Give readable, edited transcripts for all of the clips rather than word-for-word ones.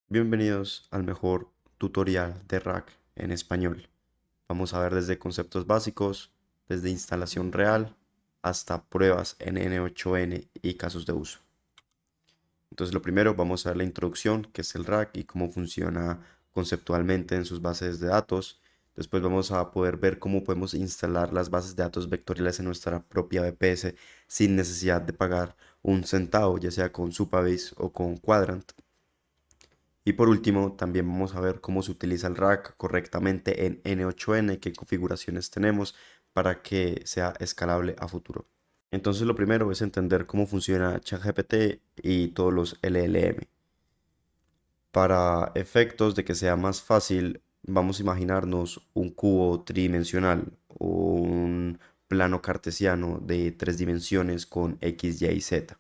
Bienvenidos al mejor tutorial de Rack en español. Vamos a ver desde conceptos básicos, desde instalación real, hasta pruebas en N8N y casos de uso. Entonces lo primero vamos a ver la introducción, que es el Rack y cómo funciona conceptualmente en sus bases de datos. Después vamos a poder ver cómo podemos instalar las bases de datos vectoriales en nuestra propia VPS sin necesidad de pagar un centavo, ya sea con Supabase o con Quadrant. Y por último, también vamos a ver cómo se utiliza el rack correctamente en N8N, qué configuraciones tenemos para que sea escalable a futuro. Entonces lo primero es entender cómo funciona ChatGPT y todos los LLM. Para efectos de que sea más fácil, vamos a imaginarnos un cubo tridimensional o un plano cartesiano de 3 dimensiones con X, Y y Z.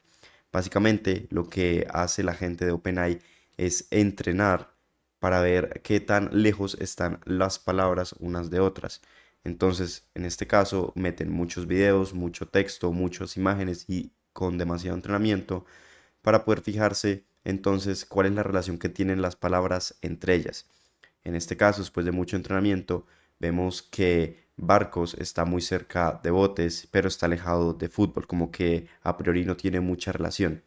Básicamente lo que hace la gente de OpenAI es entrenar para ver qué tan lejos están las palabras unas de otras. Entonces, en este caso, meten muchos videos, mucho texto, muchas imágenes y con demasiado entrenamiento para poder fijarse entonces cuál es la relación que tienen las palabras entre ellas. En este caso, después de mucho entrenamiento, vemos que barcos está muy cerca de botes, pero está alejado de fútbol, como que a priori no tiene mucha relación.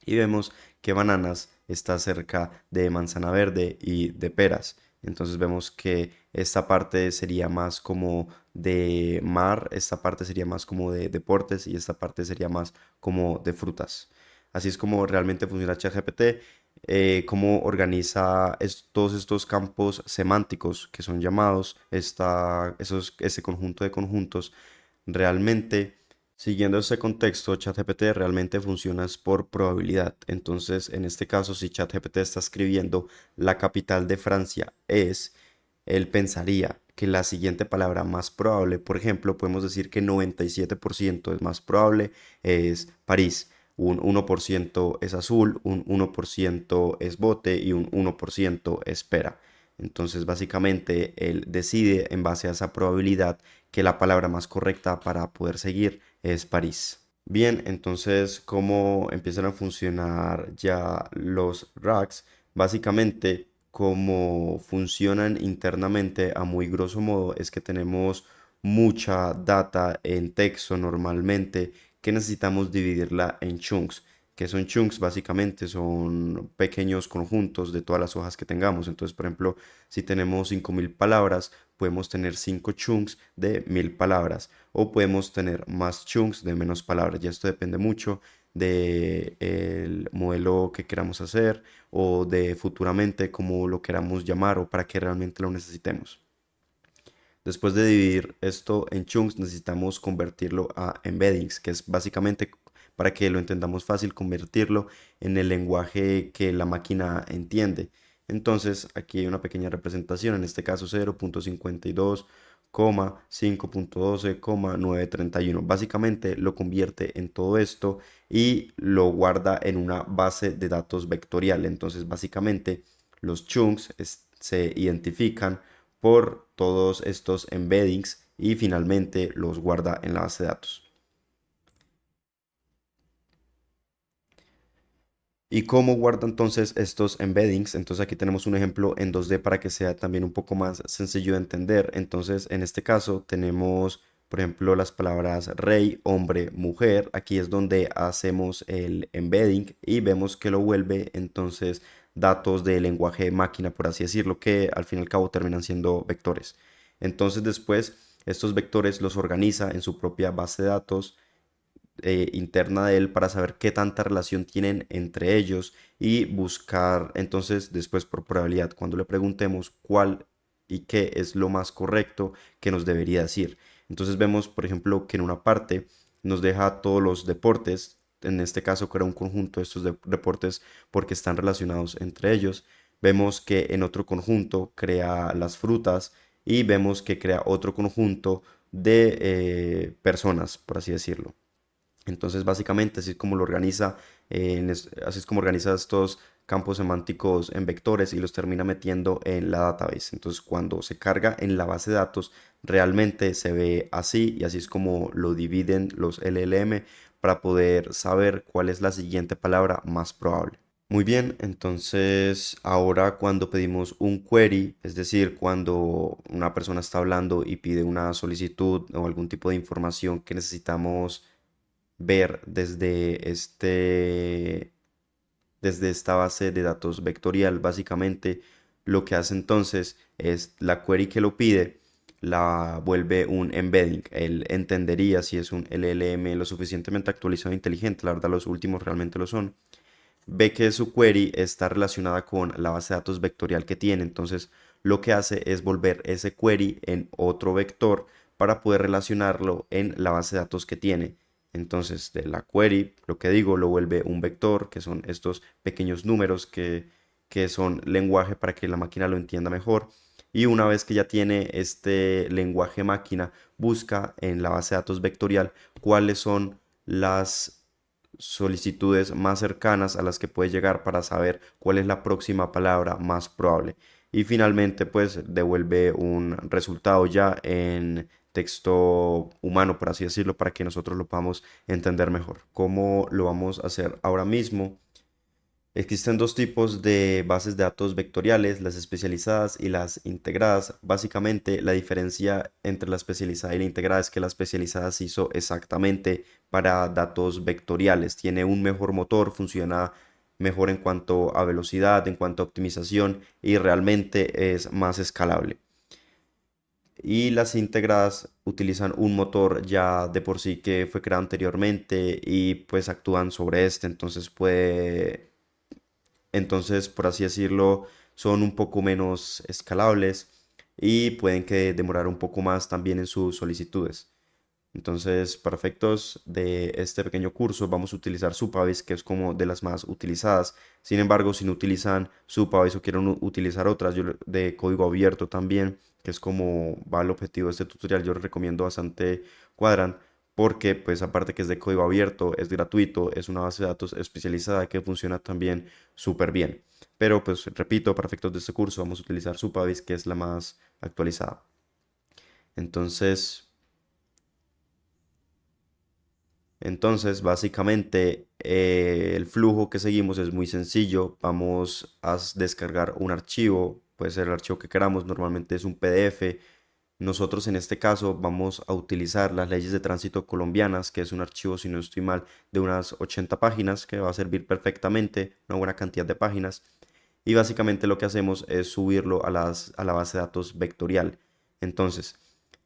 Y vemos que bananas está cerca de manzana verde y de peras. Entonces vemos que esta parte sería más como de mar, esta parte sería más como de deportes y esta parte sería más como de frutas. Así es como realmente funciona ChatGPT, cómo organiza todos estos campos semánticos que son llamados, ese conjunto de conjuntos. Realmente, siguiendo ese contexto, ChatGPT realmente funciona es por probabilidad. Entonces, en este caso, si ChatGPT está escribiendo la capital de Francia es, él pensaría que la siguiente palabra más probable, por ejemplo, podemos decir que 97% es más probable, es París. Un 1% es azul, un 1% es bote y un 1% es pera. Entonces, básicamente, él decide en base a esa probabilidad que la palabra más correcta para poder seguir es París. Bien, entonces, ¿cómo empiezan a funcionar ya los racks? Básicamente, cómo funcionan internamente a muy grosso modo es que tenemos mucha data en texto normalmente que necesitamos dividirla en chunks. Que son chunks? Básicamente son pequeños conjuntos de todas las hojas que tengamos. Entonces, por ejemplo, si tenemos 5000 palabras, podemos tener 5 chunks de 1000 palabras o podemos tener más chunks de menos palabras. Ya esto depende mucho del modelo que queramos hacer o de futuramente cómo lo queramos llamar o para qué realmente lo necesitemos. Después de dividir esto en chunks, necesitamos convertirlo a embeddings, que es básicamente, para que lo entendamos fácil, convertirlo en el lenguaje que la máquina entiende. Entonces, aquí hay una pequeña representación, en este caso 0.52, 5.12, 931. Básicamente lo convierte en todo esto y lo guarda en una base de datos vectorial. Entonces, básicamente los chunks se identifican por todos estos embeddings y finalmente los guarda en la base de datos. ¿Y cómo guarda entonces estos embeddings? Entonces aquí tenemos un ejemplo en 2D para que sea también un poco más sencillo de entender. Entonces en este caso tenemos, por ejemplo, las palabras rey, hombre, mujer. Aquí es donde hacemos el embedding y vemos que lo vuelve entonces datos de lenguaje de máquina, por así decirlo, que al fin y al cabo terminan siendo vectores. Entonces después estos vectores los organiza en su propia base de datos interna de él para saber qué tanta relación tienen entre ellos y buscar entonces después por probabilidad cuando le preguntemos cuál y qué es lo más correcto que nos debería decir. Entonces vemos, por ejemplo, que en una parte nos deja todos los deportes, en este caso crea un conjunto de estos deportes porque están relacionados entre ellos. Vemos que en otro conjunto crea las frutas y vemos que crea otro conjunto de personas, por así decirlo. Entonces, básicamente, así es como lo organiza, así es como organiza estos campos semánticos en vectores y los termina metiendo en la database. Entonces, cuando se carga en la base de datos, realmente se ve así y así es como lo dividen los LLM para poder saber cuál es la siguiente palabra más probable. Muy bien, entonces ahora cuando pedimos un query, es decir, cuando una persona está hablando y pide una solicitud o algún tipo de información que necesitamos ver desde esta base de datos vectorial, básicamente lo que hace entonces es la query que lo pide, la vuelve un embedding. Él entendería si es un LLM lo suficientemente actualizado e inteligente, la verdad los últimos realmente lo son. Ve que su query está relacionada con la base de datos vectorial que tiene, entonces lo que hace es volver ese query en otro vector para poder relacionarlo en la base de datos que tiene. Entonces, de la query, lo que digo, lo vuelve un vector, que son estos pequeños números que son lenguaje para que la máquina lo entienda mejor. Y una vez que ya tiene este lenguaje máquina, busca en la base de datos vectorial cuáles son las solicitudes más cercanas a las que puede llegar para saber cuál es la próxima palabra más probable. Y finalmente, pues devuelve un resultado ya en texto humano, por así decirlo, para que nosotros lo podamos entender mejor. ¿Cómo lo vamos a hacer ahora mismo? Existen dos tipos de bases de datos vectoriales, las especializadas y las integradas. Básicamente, la diferencia entre la especializada y la integrada es que la especializada se hizo exactamente para datos vectoriales. Tiene un mejor motor, funciona mejor en cuanto a velocidad, en cuanto a optimización y realmente es más escalable. Y las integradas utilizan un motor ya de por sí que fue creado anteriormente y pues actúan sobre este, entonces, por así decirlo, son un poco menos escalables y pueden que demorar un poco más también en sus solicitudes. Entonces, para efectos de este pequeño curso, vamos a utilizar Supabase, que es como de las más utilizadas. Sin embargo, si no utilizan Supabase o quieren utilizar otras de código abierto también, que es como va el objetivo de este tutorial, yo les recomiendo bastante Quadrant, porque pues aparte que es de código abierto, es gratuito, es una base de datos especializada que funciona también súper bien. Pero pues repito, para efectos de este curso vamos a utilizar Supabase, que es la más actualizada. Entonces, Entonces, básicamente, el flujo que seguimos es muy sencillo. Vamos a descargar un archivo, puede ser el archivo que queramos, normalmente es un PDF. Nosotros en este caso vamos a utilizar las leyes de tránsito colombianas, que es un archivo, si no estoy mal, de unas 80 páginas, que va a servir perfectamente, una buena cantidad de páginas. Y básicamente lo que hacemos es subirlo a la base de datos vectorial. Entonces,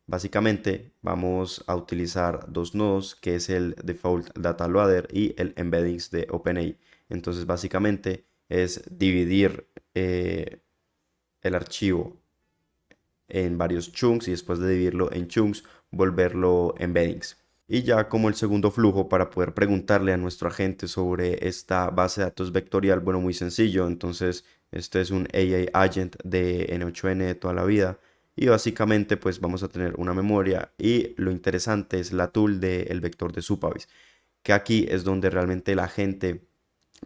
básicamente vamos a utilizar dos nodos, que es el Default Data Loader y el Embeddings de OpenAI. Entonces, básicamente es dividir el archivo en varios chunks y después de dividirlo en chunks, volverlo embeddings. Y ya como el segundo flujo para poder preguntarle a nuestro agente sobre esta base de datos vectorial, bueno, muy sencillo. Entonces, este es un AI agent de N8N de toda la vida. Y básicamente, pues vamos a tener una memoria. Y lo interesante es la tool del vector de Supabase, que aquí es donde realmente la gente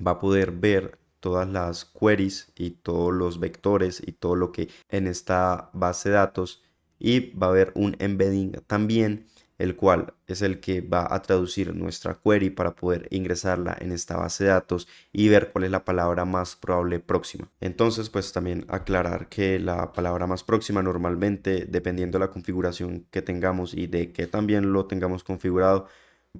va a poder ver todas las queries y todos los vectores y todo lo que en esta base de datos, y va a haber un embedding también, el cual es el que va a traducir nuestra query para poder ingresarla en esta base de datos y ver cuál es la palabra más probable próxima. Entonces, pues también aclarar que la palabra más próxima normalmente, dependiendo de la configuración que tengamos y de que también lo tengamos configurado,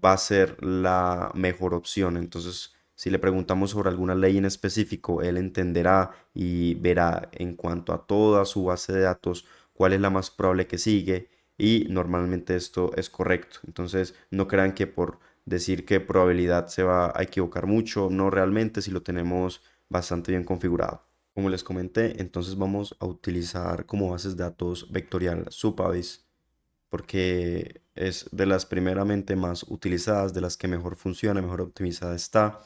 va a ser la mejor opción. Entonces, si le preguntamos sobre alguna ley en específico, él entenderá y verá en cuanto a toda su base de datos cuál es la más probable que sigue, y normalmente esto es correcto. Entonces, no crean que por decir que probabilidad se va a equivocar mucho, no realmente si lo tenemos bastante bien configurado. Como les comenté, entonces vamos a utilizar como bases de datos vectorial Supabase, porque es de las primeramente más utilizadas, de las que mejor funciona, mejor optimizada está.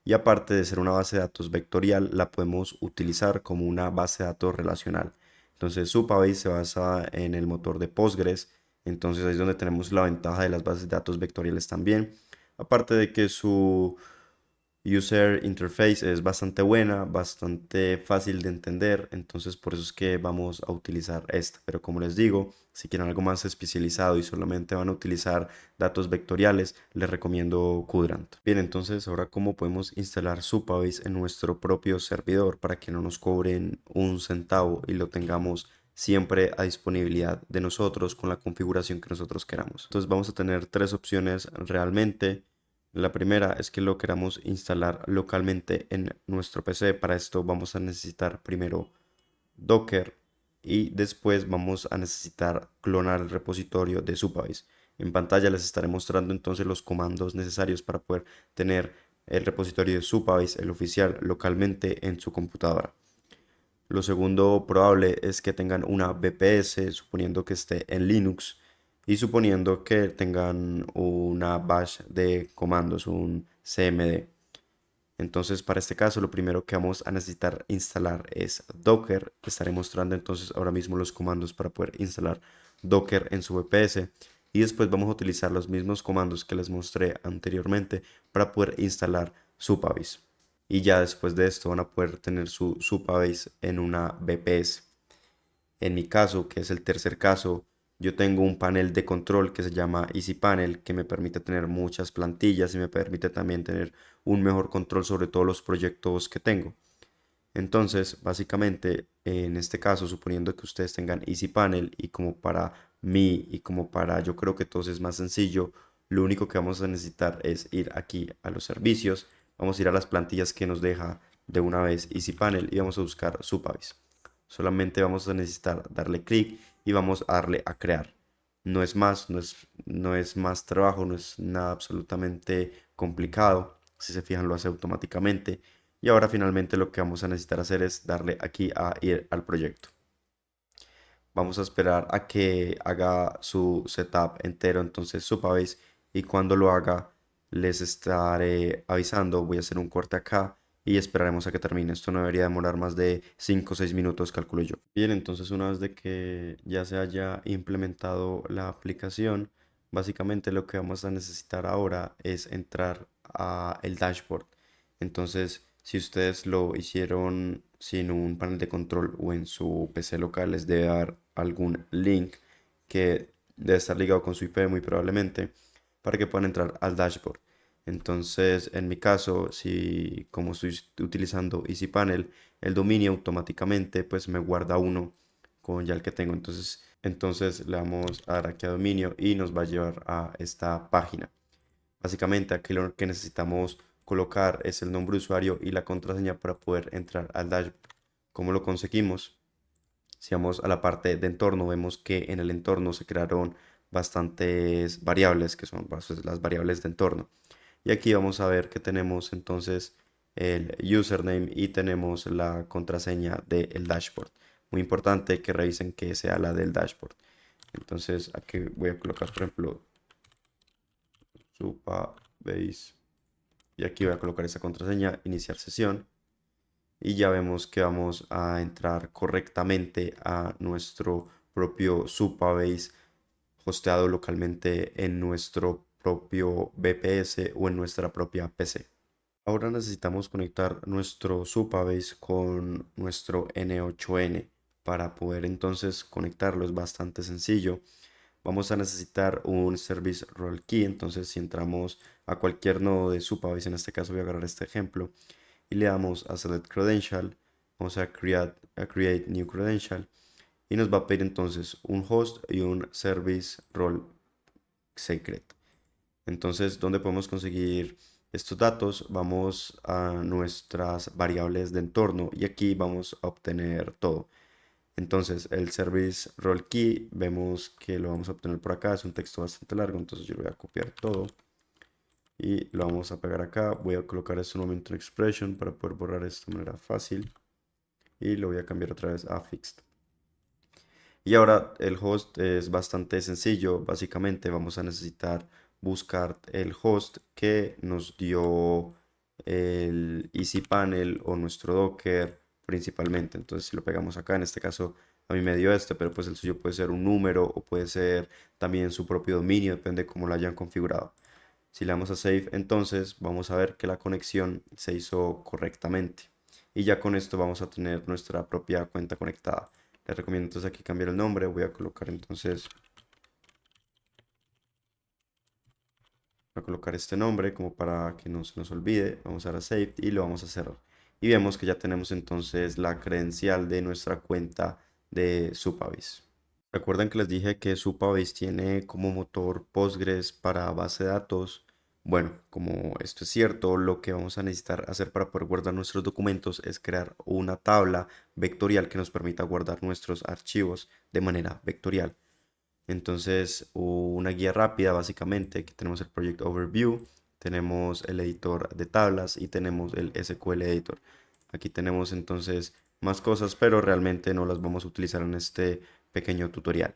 Y aparte de ser una base de datos vectorial, la podemos utilizar como una base de datos relacional. Entonces, Supabase se basa en el motor de Postgres. Entonces, ahí es donde tenemos la ventaja de las bases de datos vectoriales también. Aparte de que User interface es bastante buena, bastante fácil de entender, entonces por eso es que vamos a utilizar esta. Pero como les digo, si quieren algo más especializado y solamente van a utilizar datos vectoriales, les recomiendo Quadrant. Bien, entonces ahora cómo podemos instalar Supabase en nuestro propio servidor para que no nos cobren un centavo y lo tengamos siempre a disponibilidad de nosotros con la configuración que nosotros queramos. Entonces vamos a tener tres opciones realmente. La primera es que lo queramos instalar localmente en nuestro PC. Para esto vamos a necesitar primero Docker y después vamos a necesitar clonar el repositorio de Supabase. En pantalla les estaré mostrando entonces los comandos necesarios para poder tener el repositorio de Supabase, el oficial, localmente en su computadora. Lo segundo probable es que tengan una VPS, suponiendo que esté en Linux y suponiendo que tengan una bash de comandos, un CMD. Entonces, para este caso, lo primero que vamos a necesitar instalar es Docker. Estaré mostrando entonces ahora mismo los comandos para poder instalar Docker en su VPS. Y después vamos a utilizar los mismos comandos que les mostré anteriormente para poder instalar Supabase. Y ya después de esto van a poder tener su Supabase en una VPS. En mi caso, que es el tercer caso, yo tengo un panel de control que se llama Easy Panel, que me permite tener muchas plantillas y me permite también tener un mejor control sobre todos los proyectos que tengo. Entonces, básicamente, en este caso, suponiendo que ustedes tengan Easy Panel y como para mí y como para yo creo que todos es más sencillo, lo único que vamos a necesitar es ir aquí a los servicios, vamos a ir a las plantillas que nos deja de una vez Easy Panel y vamos a buscar Supabase. Solamente vamos a necesitar darle clic y vamos a darle a crear. No es más, no es más trabajo, no es nada absolutamente complicado. Si se fijan, lo hace automáticamente. Y ahora finalmente lo que vamos a necesitar hacer es darle aquí a ir al proyecto. Vamos a esperar a que haga su setup entero, entonces Supabase, y cuando lo haga les estaré avisando. Voy a hacer un corte acá y esperaremos a que termine. Esto no debería demorar más de 5 o 6 minutos, calculo yo. Bien, entonces una vez de que ya se haya implementado la aplicación, básicamente lo que vamos a necesitar ahora es entrar a el dashboard. Entonces, si ustedes lo hicieron sin un panel de control o en su PC local, les debe dar algún link que debe estar ligado con su IP muy probablemente para que puedan entrar al dashboard. Entonces, en mi caso, si como estoy utilizando EasyPanel, el dominio automáticamente pues me guarda uno con ya el que tengo. Entonces le vamos a dar aquí a dominio y nos va a llevar a esta página. Básicamente aquí lo que necesitamos colocar es el nombre de usuario y la contraseña para poder entrar al dashboard. ¿Cómo lo conseguimos? Si vamos a la parte de entorno, vemos que en el entorno se crearon bastantes variables, que son las variables de entorno. Y aquí vamos a ver que tenemos entonces el username y tenemos la contraseña del dashboard. Muy importante que revisen que sea la del dashboard. Entonces aquí voy a colocar, por ejemplo, Supabase. Y aquí voy a colocar esa contraseña, iniciar sesión. Y ya vemos que vamos a entrar correctamente a nuestro propio Supabase hosteado localmente en nuestro propio VPS o en nuestra propia PC. Ahora necesitamos conectar nuestro Supabase con nuestro N8N. Para poder entonces conectarlo es bastante sencillo. Vamos a necesitar un Service Role Key. Entonces, si entramos a cualquier nodo de Supabase, en este caso voy a agarrar este ejemplo, y le damos a Select Credential, vamos a create New Credential y nos va a pedir entonces un host y un Service Role Secret. Entonces, ¿dónde podemos conseguir estos datos? Vamos a nuestras variables de entorno y aquí vamos a obtener todo. Entonces, el service role key, vemos que lo vamos a obtener por acá, es un texto bastante largo, entonces yo lo voy a copiar todo y lo vamos a pegar acá. Voy a colocar esto nuevamente en expression para poder borrar esto de manera fácil y lo voy a cambiar otra vez a fixed. Y ahora el host es bastante sencillo. Básicamente vamos a necesitar buscar el host que nos dio el EasyPanel o nuestro Docker principalmente. Entonces si lo pegamos acá, en este caso a mí me dio este, pero pues el suyo puede ser un número o puede ser también su propio dominio, depende de cómo lo hayan configurado. Si le damos a Save, entonces vamos a ver que la conexión se hizo correctamente. Y ya con esto vamos a tener nuestra propia cuenta conectada. Les recomiendo entonces aquí cambiar el nombre. Voy a colocar entonces, voy a colocar este nombre como para que no se nos olvide. Vamos a dar a Save y lo vamos a cerrar. Y vemos que ya tenemos entonces la credencial de nuestra cuenta de Supabase. Recuerden que les dije que Supabase tiene como motor Postgres para base de datos. Bueno, como esto es cierto, lo que vamos a necesitar hacer para poder guardar nuestros documentos es crear una tabla vectorial que nos permita guardar nuestros archivos de manera vectorial. Entonces, una guía rápida, básicamente, aquí tenemos el Project Overview, tenemos el editor de tablas y tenemos el SQL Editor. Aquí tenemos entonces más cosas, pero realmente no las vamos a utilizar en este pequeño tutorial.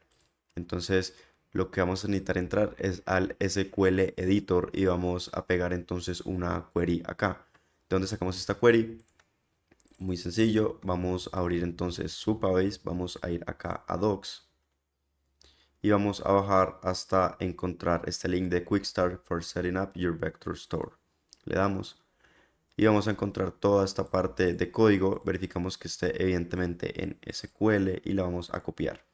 Entonces, lo que vamos a necesitar entrar es al SQL Editor y vamos a pegar entonces una query acá. ¿De dónde sacamos esta query? Muy sencillo, vamos a abrir entonces Supabase, vamos a ir acá a Docs y vamos a bajar hasta encontrar este link de Quick Start for Setting Up Your Vector Store. Le damos y vamos a encontrar toda esta parte de código. Verificamos que esté evidentemente en SQL y la vamos a copiar.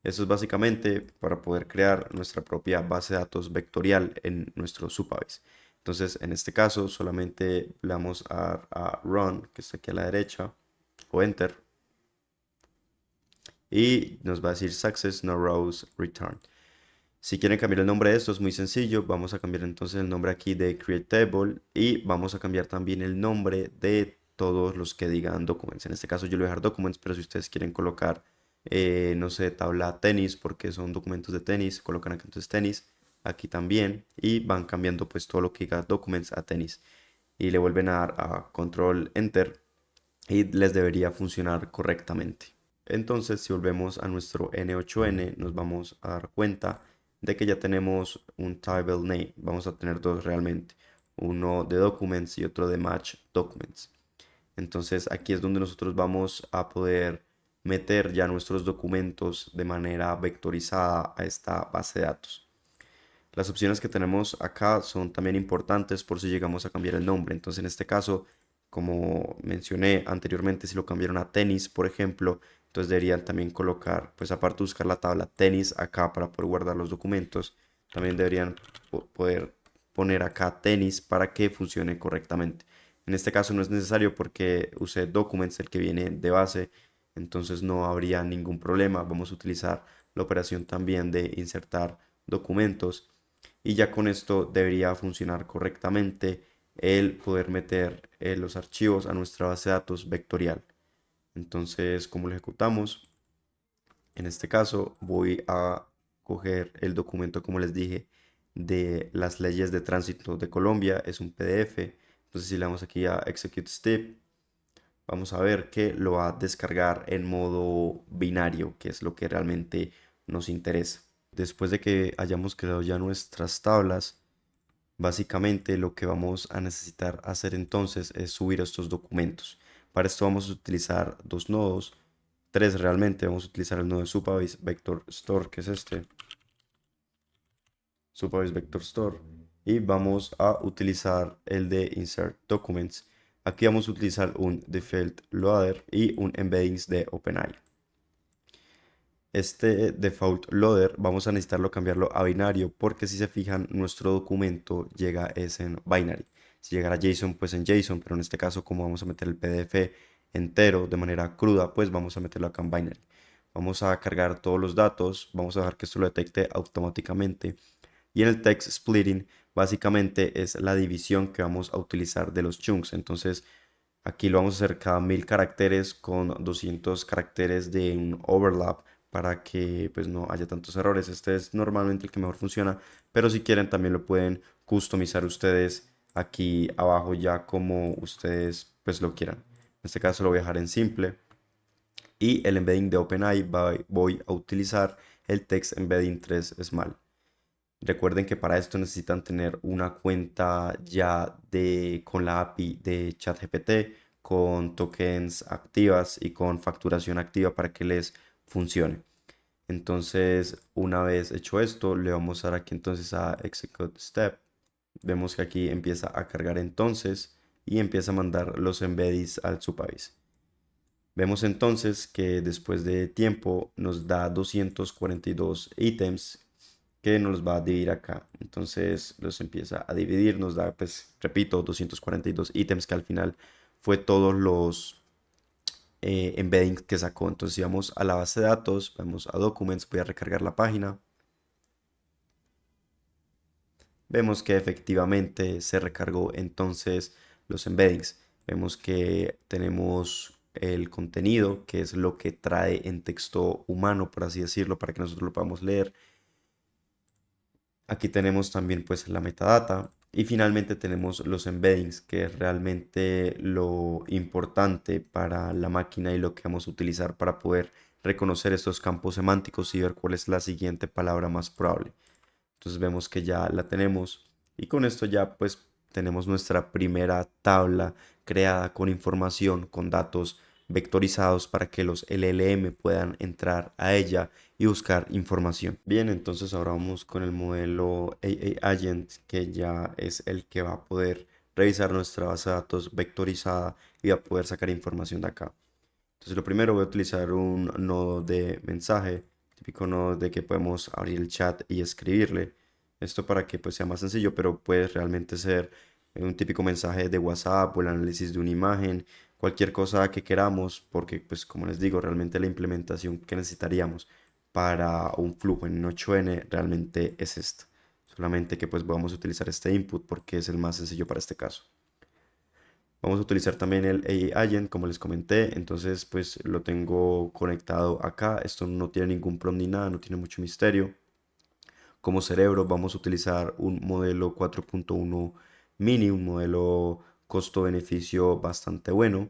Eso es básicamente para poder crear nuestra propia base de datos vectorial en nuestro Supabase. Entonces, en este caso, solamente le vamos a Run, que está aquí a la derecha, o Enter, y nos va a decir Success No Rows Return. Si quieren cambiar el nombre de esto es muy sencillo, vamos a cambiar entonces el nombre aquí de Create Table y vamos a cambiar también el nombre de todos los que digan Documents. En este caso yo le voy a dejar Documents, pero si ustedes quieren colocar, no sé, tabla tenis, porque son documentos de tenis, colocan acá entonces tenis, aquí también, y van cambiando pues todo lo que diga Documents a tenis. Y le vuelven a dar a Control Enter y les debería funcionar correctamente. Entonces, si volvemos a nuestro N8N, nos vamos a dar cuenta de que ya tenemos un table name. Vamos a tener dos realmente, uno de documents y otro de match documents. Entonces, aquí es donde nosotros vamos a poder meter ya nuestros documentos de manera vectorizada a esta base de datos. Las opciones que tenemos acá son también importantes por si llegamos a cambiar el nombre. Entonces, en este caso, como mencioné anteriormente, si lo cambiaron a tenis, por ejemplo, entonces deberían también colocar, pues aparte de buscar la tabla tenis acá para poder guardar los documentos, también deberían poder poner acá tenis para que funcione correctamente. En este caso no es necesario porque usé documents, el que viene de base, entonces no habría ningún problema. Vamos a utilizar la operación también de insertar documentos y ya con esto debería funcionar correctamente el poder meter los archivos a nuestra base de datos vectorial. Entonces, ¿cómo lo ejecutamos? En este caso voy a coger el documento, como les dije, de las leyes de tránsito de Colombia, es un PDF. Entonces, si le damos aquí a Execute Step, vamos a ver que lo va a descargar en modo binario, que es lo que realmente nos interesa. Después de que hayamos creado ya nuestras tablas, básicamente lo que vamos a necesitar hacer entonces es subir estos documentos. Para esto vamos a utilizar dos nodos, tres realmente. Vamos a utilizar el nodo de Supabase Vector Store, que es este, Supabase Vector Store, y vamos a utilizar el de Insert Documents. Aquí vamos a utilizar un Default Loader y un Embeddings de OpenAI. Este default loader vamos a necesitarlo cambiarlo a binario porque si se fijan nuestro documento llega es en binary. Si llegara JSON pues en JSON, pero en este caso como vamos a meter el PDF entero de manera cruda pues vamos a meterlo acá en binary. Vamos a cargar todos los datos, vamos a dejar que esto lo detecte automáticamente y en el text splitting básicamente es la división que vamos a utilizar de los chunks. Entonces aquí lo vamos a hacer cada 1000 caracteres con 200 caracteres de un overlap para que pues no haya tantos errores. Este es normalmente el que mejor funciona, pero si quieren también lo pueden customizar ustedes aquí abajo ya como ustedes pues lo quieran. En este caso lo voy a dejar en simple y el embedding de OpenAI voy a utilizar el Text Embedding 3 Small. Recuerden que para esto necesitan tener una cuenta ya con la API de ChatGPT, con tokens activas y con facturación activa para que les funcione. Entonces, una vez hecho esto, le vamos a dar aquí entonces a Execute Step Vemos que aquí empieza a cargar entonces y empieza a mandar los embeddings al Supabase. Vemos entonces que después de tiempo nos da 242 ítems que nos va a dividir acá. Entonces los empieza a dividir, nos da, pues, repito, 242 ítems que al final fue todos los embeddings que sacó. Entonces si vamos a la base de datos, vamos a Documents, voy a recargar la página. Vemos que efectivamente se recargó entonces los embeddings. Vemos que tenemos el contenido, que es lo que trae en texto humano, por así decirlo, para que nosotros lo podamos leer. Aquí tenemos también pues la metadata y finalmente tenemos los embeddings, que es realmente lo importante para la máquina y lo que vamos a utilizar para poder reconocer estos campos semánticos y ver cuál es la siguiente palabra más probable. Entonces vemos que ya la tenemos y con esto ya pues tenemos nuestra primera tabla creada con información, con datos vectorizados para que los LLM puedan entrar a ella y buscar información. Bien, entonces ahora vamos con el modelo AA Agent, que ya es el que va a poder revisar nuestra base de datos vectorizada y va a poder sacar información de acá. Entonces lo primero voy a utilizar un nodo de mensaje, típico nodo de que podemos abrir el chat y escribirle. Esto para que pues sea más sencillo, pero puede realmente ser un típico mensaje de WhatsApp o el análisis de una imagen, cualquier cosa que queramos, porque pues como les digo, realmente la implementación que necesitaríamos para un flujo en 8N realmente es esta. Solamente que pues vamos a utilizar este input porque es el más sencillo para este caso. Vamos a utilizar también el AI Agent, como les comenté. Entonces, pues lo tengo conectado acá. Esto no tiene ningún prompt ni nada, no tiene mucho misterio. Como cerebro, vamos a utilizar un modelo 4.1 mini, un modelo costo-beneficio bastante bueno.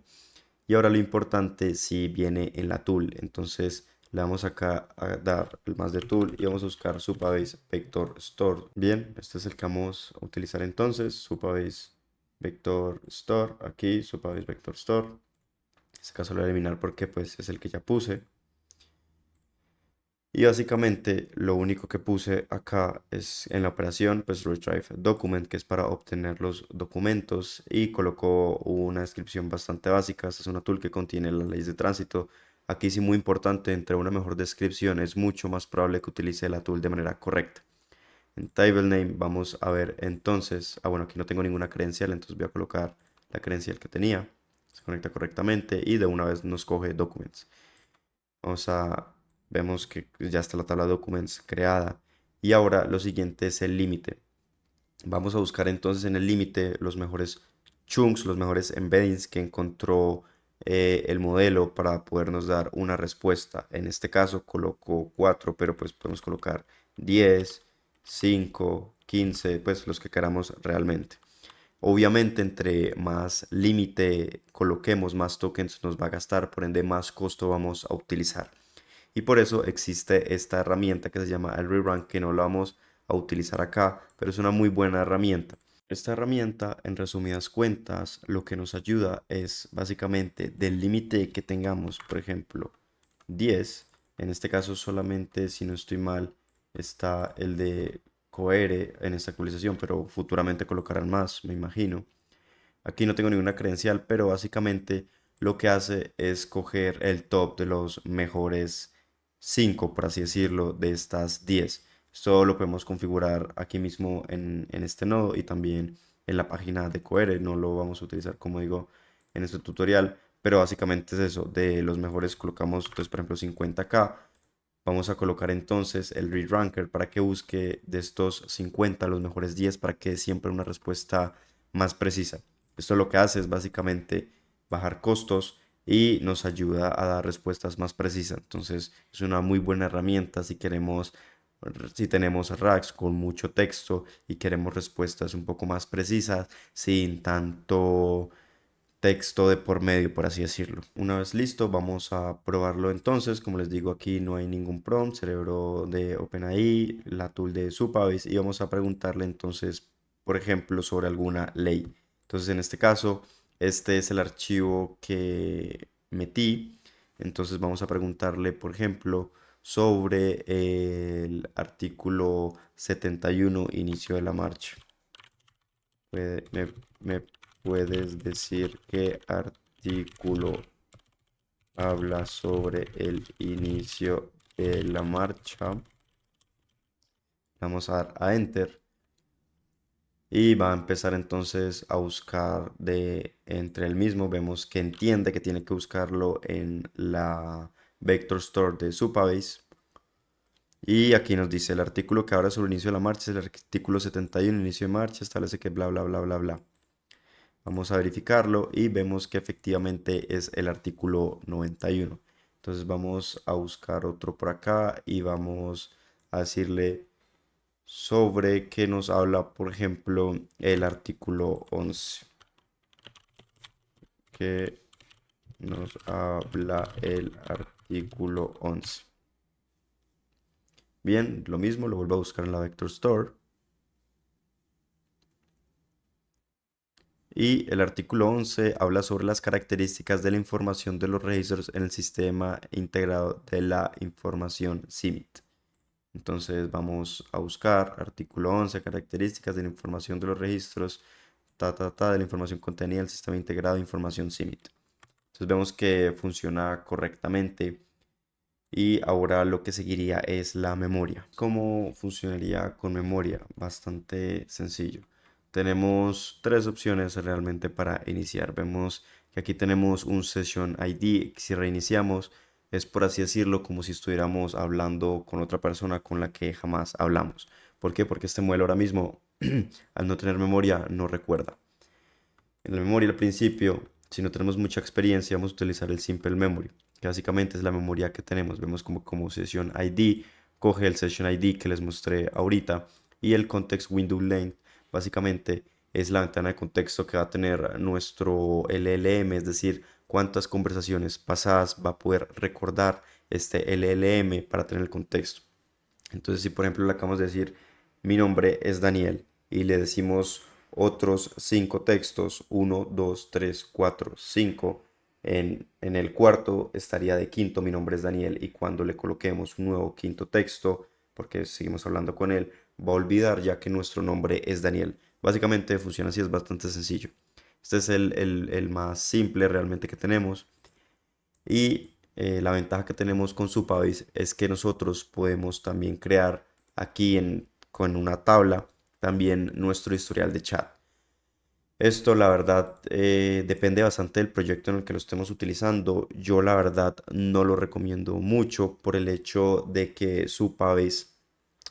Y ahora lo importante si viene en la tool. Entonces, le vamos acá a dar el más de tool y vamos a buscar Supabase Vector Store. Bien, este es el que vamos a utilizar entonces, Supabase Vector Store, aquí Supabase Vector Store. En este caso lo voy a eliminar porque pues es el que ya puse. Y básicamente lo único que puse acá es en la operación pues retrieve document, que es para obtener los documentos, y colocó una descripción bastante básica. Esta es una tool que contiene las leyes de tránsito. Aquí sí, muy importante, entre una mejor descripción es mucho más probable que utilice la tool de manera correcta. En table name vamos a ver entonces, bueno, aquí no tengo ninguna credencial, entonces voy a colocar la credencial que tenía. Se conecta correctamente y de una vez nos coge documents. Vamos a, vemos que ya está la tabla de documents creada. Y ahora lo siguiente es el límite. Vamos a buscar entonces en el límite los mejores chunks, los mejores embeddings que encontró el modelo para podernos dar una respuesta. En este caso coloco 4, pero pues podemos colocar 10, 5, 15, pues los que queramos realmente. Obviamente, entre más límite coloquemos, más tokens nos va a gastar, por ende más costo vamos a utilizar. Y por eso existe esta herramienta que se llama el rerun, que no la vamos a utilizar acá, pero es una muy buena herramienta. Esta herramienta, en resumidas cuentas, lo que nos ayuda es básicamente del límite que tengamos, por ejemplo, 10. En este caso solamente, si no estoy mal, está el de Cohere en esta actualización, pero futuramente colocarán más, me imagino. Aquí no tengo ninguna credencial, pero básicamente lo que hace es coger el top de los mejores 5, por así decirlo, de estas 10. Esto lo podemos configurar aquí mismo en este nodo y también en la página de Cohere. No lo vamos a utilizar, como digo, en este tutorial, pero básicamente es eso. De los mejores colocamos, entonces, por ejemplo, 50K. Vamos a colocar entonces el read ranker para que busque de estos 50 los mejores 10 para que dé siempre una respuesta más precisa. Esto lo que hace es básicamente bajar costos y nos ayuda a dar respuestas más precisas. Entonces es una muy buena herramienta si queremos, si tenemos racks con mucho texto y queremos respuestas un poco más precisas sin tanto texto de por medio, por así decirlo. Una vez listo, vamos a probarlo entonces. Como les digo, aquí no hay ningún prompt, cerebro de OpenAI, la tool de Supabase, y vamos a preguntarle entonces, por ejemplo, sobre alguna ley. Entonces, en este caso, este es el archivo que metí. Entonces, vamos a preguntarle, por ejemplo, sobre el artículo 71, inicio de la marcha. me puedes decir qué artículo habla sobre el inicio de la marcha? Vamos a dar a Enter. Y va a empezar entonces a buscar entre el mismo. Vemos que entiende que tiene que buscarlo en la Vector Store de Supabase. Y aquí nos dice el artículo que habla sobre el inicio de la marcha es el artículo 71, inicio de marcha, establece que bla, bla, bla, bla, bla. Vamos a verificarlo y vemos que efectivamente es el artículo 91. Entonces vamos a buscar otro por acá y vamos a decirle sobre qué nos habla, por ejemplo, el artículo 11. ¿Qué nos habla el artículo 11? Bien, lo mismo, lo vuelvo a buscar en la Vector Store. Y el artículo 11 habla sobre las características de la información de los registros en el sistema integrado de la información CIMIT. Entonces vamos a buscar artículo 11, características de la información de los registros, de la información contenida en el sistema integrado de información CIMIT. Entonces vemos que funciona correctamente y ahora lo que seguiría es la memoria. ¿Cómo funcionaría con memoria? Bastante sencillo. Tenemos tres opciones realmente para iniciar. Vemos que aquí tenemos un Session ID. Si reiniciamos, es por así decirlo como si estuviéramos hablando con otra persona con la que jamás hablamos. ¿Por qué? Porque este modelo ahora mismo, al no tener memoria, no recuerda. En la memoria al principio, si no tenemos mucha experiencia, vamos a utilizar el Simple Memory, que básicamente es la memoria que tenemos. Vemos como Session ID, coge el Session ID que les mostré ahorita y el Context Window Length básicamente es la ventana de contexto que va a tener nuestro LLM, es decir, cuántas conversaciones pasadas va a poder recordar este LLM para tener el contexto. Entonces, si por ejemplo le acabamos de decir, mi nombre es Daniel, y le decimos otros 5 textos, 1, 2, 3, 4, 5, en el cuarto estaría de quinto, mi nombre es Daniel, y cuando le coloquemos un nuevo quinto texto, porque seguimos hablando con él, va a olvidar ya que nuestro nombre es Daniel. Básicamente funciona así, es bastante sencillo. Este es el más simple realmente que tenemos. Y la ventaja que tenemos con Supabase es que nosotros podemos también crear aquí con una tabla también nuestro historial de chat. Esto la verdad depende bastante del proyecto en el que lo estemos utilizando. Yo la verdad no lo recomiendo mucho por el hecho de que Supabase,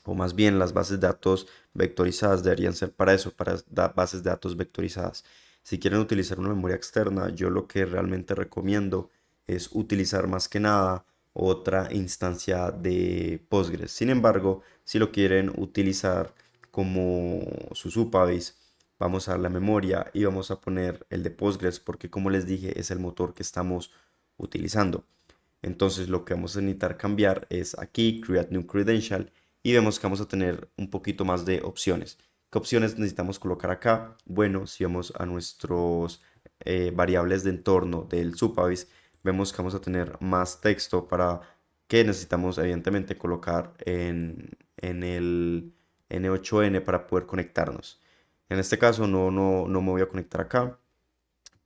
o más bien las bases de datos vectorizadas deberían ser para eso, para bases de datos vectorizadas. Si quieren utilizar una memoria externa, yo lo que realmente recomiendo es utilizar más que nada otra instancia de Postgres. Sin embargo, si lo quieren utilizar como su Supabase, vamos a dar la memoria y vamos a poner el de Postgres porque como les dije es el motor que estamos utilizando. Entonces lo que vamos a necesitar cambiar es aquí Create New Credential y vemos que vamos a tener un poquito más de opciones. ¿Qué opciones necesitamos colocar acá? Bueno, si vamos a nuestros variables de entorno del Supabase, vemos que vamos a tener más texto para que necesitamos evidentemente colocar en el N8N para poder conectarnos. En este caso no me voy a conectar acá,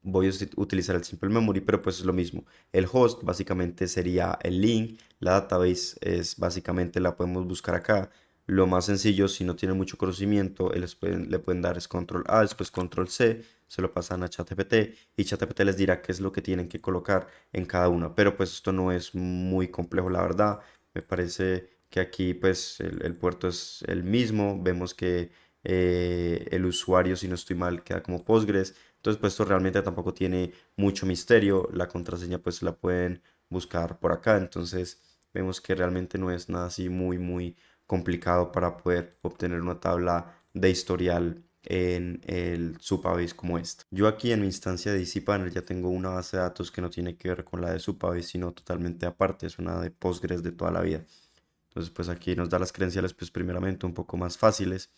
voy a utilizar el Simple Memory, pero pues es lo mismo. El host básicamente sería el link, la database es básicamente la podemos buscar acá. Lo más sencillo, si no tienen mucho conocimiento, le pueden dar es control A, después control C, se lo pasan a ChatGPT y ChatGPT les dirá qué es lo que tienen que colocar en cada una. Pero pues esto no es muy complejo, la verdad. Me parece que aquí pues el puerto es el mismo. Vemos que el usuario, si no estoy mal, queda como Postgres. Entonces, pues esto realmente tampoco tiene mucho misterio. La contraseña pues la pueden buscar por acá. Entonces, vemos que realmente no es nada así muy complicado para poder obtener una tabla de historial en el Supabase como esta. Yo aquí en mi instancia de cPanel ya tengo una base de datos que no tiene que ver con la de Supabase, sino totalmente aparte. Es una de Postgres de toda la vida. Entonces, pues aquí nos da las credenciales pues primeramente un poco más fáciles.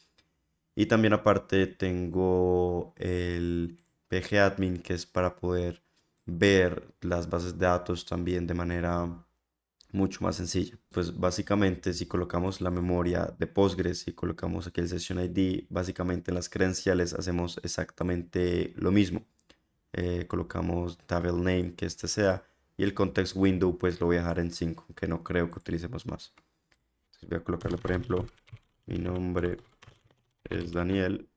Y también aparte tengo el pgadmin que es para poder ver las bases de datos también de manera mucho más sencilla. Pues básicamente si colocamos la memoria de Postgres y colocamos aquí el Session ID, básicamente en las credenciales hacemos exactamente lo mismo. Colocamos table name que este sea y el context window pues lo voy a dejar en 5, que no creo que utilicemos más. Entonces voy a colocarle por ejemplo mi nombre es Daniel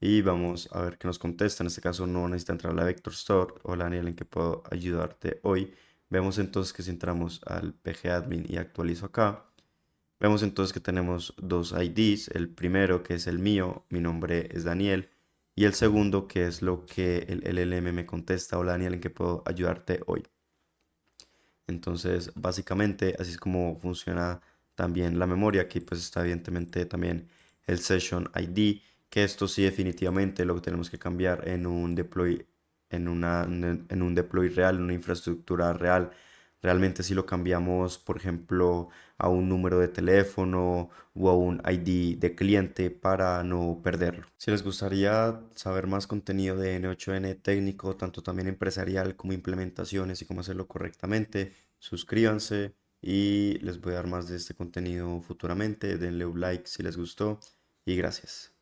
y vamos a ver qué nos contesta. En este caso no necesita entrar a la Vector Store. Hola Daniel, ¿en qué puedo ayudarte hoy? Vemos entonces que si entramos al pgadmin y actualizo acá, vemos entonces que tenemos dos IDs. El primero que es el mío, mi nombre es Daniel. Y el segundo que es lo que el LLM me contesta. Hola Daniel, ¿en qué puedo ayudarte hoy? Entonces, básicamente, así es como funciona también la memoria. Aquí pues está evidentemente también el Session ID, que esto sí definitivamente lo tenemos que cambiar en un deploy, en un deploy real, en una infraestructura real. Realmente si lo cambiamos, por ejemplo, a un número de teléfono o a un ID de cliente para no perderlo. Si les gustaría saber más contenido de N8N técnico, tanto también empresarial como implementaciones y cómo hacerlo correctamente, suscríbanse y les voy a dar más de este contenido futuramente. Denle un like si les gustó y gracias.